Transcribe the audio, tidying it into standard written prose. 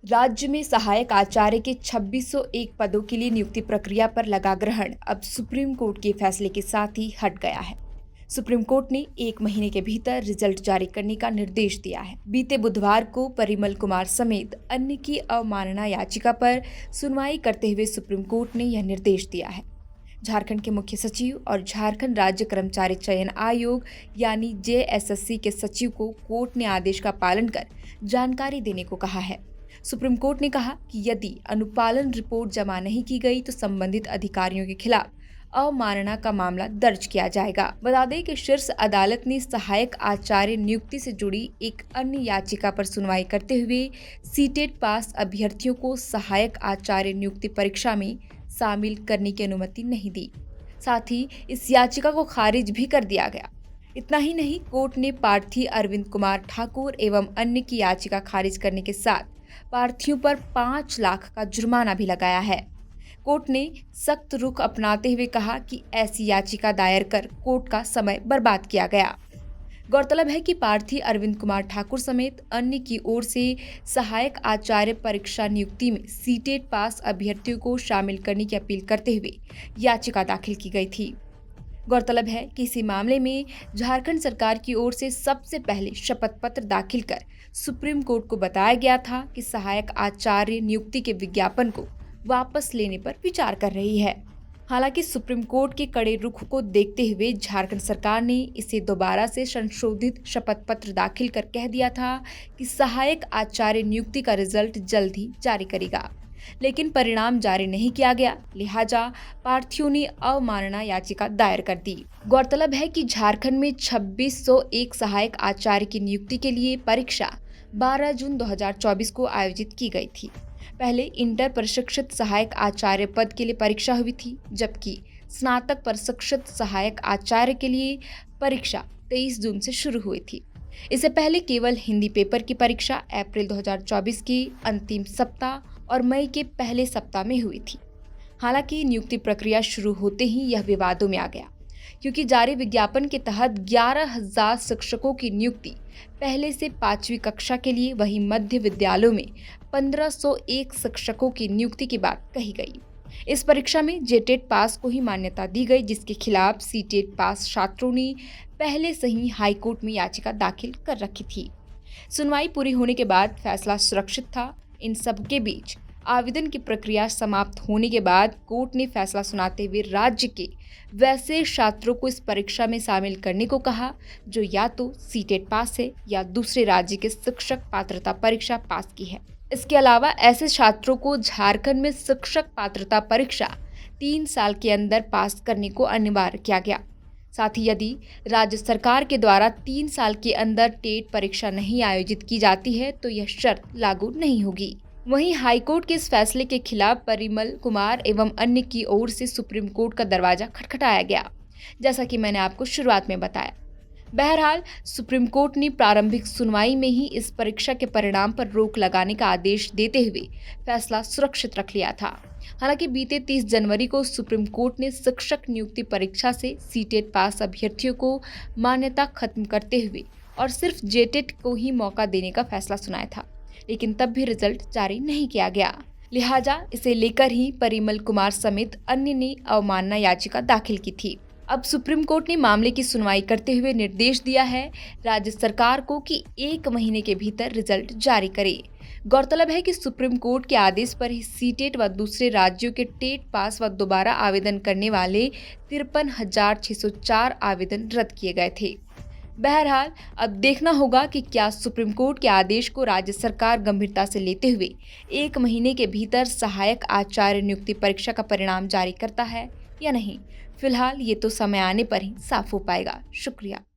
राज्य में सहायक आचार्य के 2601 पदों के लिए नियुक्ति प्रक्रिया पर लगा ग्रहण अब सुप्रीम कोर्ट के फैसले के साथ ही हट गया है। सुप्रीम कोर्ट ने 1 महीने के भीतर रिजल्ट जारी करने का निर्देश दिया है। बीते बुधवार को परिमल कुमार समेत अन्य की अवमानना याचिका पर सुनवाई करते हुए सुप्रीम कोर्ट ने यह निर्देश दिया है। झारखंड के मुख्य सचिव और झारखंड राज्य कर्मचारी चयन आयोग यानी जेएसएससी के सचिव को कोर्ट ने आदेश का पालन कर जानकारी देने को कहा है। सुप्रीम कोर्ट ने कहा कि यदि अनुपालन रिपोर्ट जमा नहीं की गई तो संबंधित अधिकारियों के खिलाफ अवमानना का मामला दर्ज किया जाएगा। बता दें कि शीर्ष अदालत ने सहायक आचार्य नियुक्ति से जुड़ी एक अन्य याचिका पर सुनवाई करते हुए सीटेट पास अभ्यर्थियों को सहायक आचार्य नियुक्ति परीक्षा में शामिल करने की अनुमति नहीं दी। साथ ही इस याचिका को खारिज भी कर दिया गया। इतना ही नहीं, कोर्ट ने प्रार्थी अरविंद कुमार ठाकुर एवं अन्य की याचिका खारिज करने के साथ प्रार्थियों पर 5 लाख का जुर्माना भी लगाया है। कोर्ट ने सख्त रुख अपनाते हुए कहा कि ऐसी याचिका दायर कर कोर्ट का समय बर्बाद किया गया। गौरतलब है कि प्रार्थी अरविंद कुमार ठाकुर समेत अन्य की ओर से सहायक आचार्य परीक्षा नियुक्ति में सीटेट पास अभ्यर्थियों को शामिल करने की अपील करते हुए याचिका दाखिल की गई थी। गौरतलब है कि इसी मामले में झारखंड सरकार की ओर से सबसे पहले शपथ पत्र दाखिल कर सुप्रीम कोर्ट को बताया गया था कि सहायक आचार्य नियुक्ति के विज्ञापन को वापस लेने पर विचार कर रही है। हालांकि सुप्रीम कोर्ट के कड़े रुख को देखते हुए झारखंड सरकार ने इसे दोबारा से संशोधित शपथ पत्र दाखिल कर कह दिया था कि सहायक आचार्य नियुक्ति का रिजल्ट जल्द ही जारी करेगा, लेकिन परिणाम जारी नहीं किया गया। लिहाजा प्रार्थियों ने अवमानना याचिका दायर कर दी। गौरतलब है कि झारखंड में 2601 सहायक आचार्य की नियुक्ति के लिए परीक्षा 12 जून 2024 को आयोजित की गई थी। पहले इंटर प्रशिक्षित सहायक आचार्य पद के लिए परीक्षा हुई थी, जबकि स्नातक प्रशिक्षित सहायक आचार्य के लिए परीक्षा 23 जून से शुरू हुई थी। इससे पहले केवल हिंदी पेपर की परीक्षा अप्रैल 2024 के अंतिम सप्ताह और मई के पहले सप्ताह में हुई थी। हालांकि नियुक्ति प्रक्रिया शुरू होते ही यह विवादों में आ गया, क्योंकि जारी विज्ञापन के तहत 11,000 शिक्षकों की नियुक्ति पहले से 5वीं कक्षा के लिए, वहीं मध्य विद्यालयों में 1501 शिक्षकों की नियुक्ति की बात कही गई। इस परीक्षा में जेटेट पास को ही मान्यता दी गई, जिसके खिलाफ सीटेट पास छात्रों ने पहले से ही हाईकोर्ट में याचिका दाखिल कर रखी थी। सुनवाई पूरी होने के बाद फैसला सुरक्षित था। इन सब के बीच आवेदन की प्रक्रिया समाप्त होने के बाद कोर्ट ने फैसला सुनाते हुए राज्य के वैसे छात्रों को इस परीक्षा में शामिल करने को कहा जो या तो सीटेट पास है या दूसरे राज्य के शिक्षक पात्रता परीक्षा पास की है। इसके अलावा ऐसे छात्रों को झारखंड में शिक्षक पात्रता परीक्षा 3 साल के अंदर पास करने को अनिवार्य किया गया। साथ ही यदि राज्य सरकार के द्वारा 3 साल के अंदर टेट परीक्षा नहीं आयोजित की जाती है तो यह शर्त लागू नहीं होगी। वहीं हाईकोर्ट के इस फैसले के खिलाफ परिमल कुमार एवं अन्य की ओर से सुप्रीम कोर्ट का दरवाजा खटखटाया गया, जैसा कि मैंने आपको शुरुआत में बताया। बहरहाल सुप्रीम कोर्ट ने प्रारंभिक सुनवाई में ही इस परीक्षा के परिणाम पर रोक लगाने का आदेश देते हुए फैसला सुरक्षित रख लिया था। हालांकि बीते 30 जनवरी को सुप्रीम कोर्ट ने शिक्षक नियुक्ति परीक्षा से सीटेट पास अभ्यर्थियों को मान्यता खत्म करते हुए और सिर्फ जेटेट को ही मौका देने का फैसला सुनाया था, लेकिन तब भी रिजल्ट जारी नहीं किया गया। लिहाजा इसे लेकर ही परिमल कुमार समेत अन्य ने अवमानना याचिका दाखिल की थी। अब सुप्रीम कोर्ट ने मामले की सुनवाई करते हुए निर्देश दिया है राज्य सरकार को कि 1 महीने के भीतर रिजल्ट जारी करे। गौरतलब है कि सुप्रीम कोर्ट के आदेश पर ही सीटेट व दूसरे राज्यों के टेट पास व दोबारा आवेदन करने वाले 53,604 आवेदन रद्द किए गए थे। बहरहाल अब देखना होगा कि क्या सुप्रीम कोर्ट के आदेश को राज्य सरकार गंभीरता से लेते हुए 1 महीने के भीतर सहायक आचार्य नियुक्ति परीक्षा का परिणाम जारी करता है या नहीं। फिलहाल ये तो समय आने पर ही साफ हो पाएगा। शुक्रिया।